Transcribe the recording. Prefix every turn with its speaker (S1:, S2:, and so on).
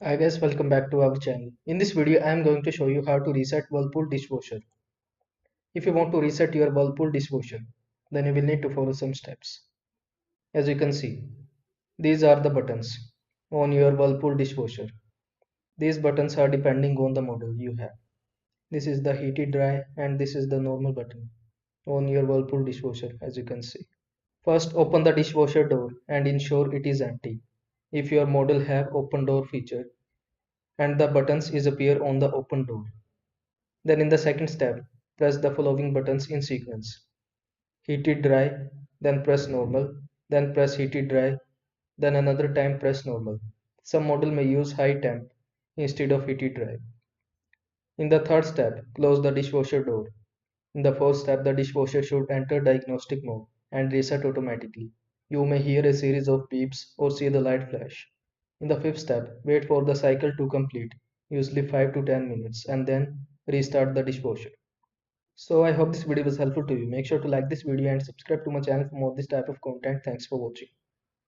S1: Hi guys, welcome back to our channel. In this video, I am going to show you how to reset Whirlpool dishwasher. If you want to reset your Whirlpool dishwasher, then you will need to follow some steps. As you can see, these are the buttons on your Whirlpool dishwasher. These buttons are depending on the model you have. This is the heated dry and this is the normal button on your Whirlpool dishwasher, as you can see. First, open the dishwasher door and ensure it is empty. If your model have open door feature and the buttons is appear on the open door. Then in the second step, press the following buttons in sequence. Heated dry, then press normal, then press heated dry, then another time press normal. Some model may use high temp instead of heated dry. In the third step, close the dishwasher door. In the fourth step, the dishwasher should enter diagnostic mode and reset automatically. You may hear a series of beeps or see the light flash. In the fifth step, wait for the cycle to complete, usually 5 to 10 minutes, and then restart the dishwasher. So I hope this video was helpful to you. Make sure to like this video and subscribe to my channel for more this type of content. Thanks for watching.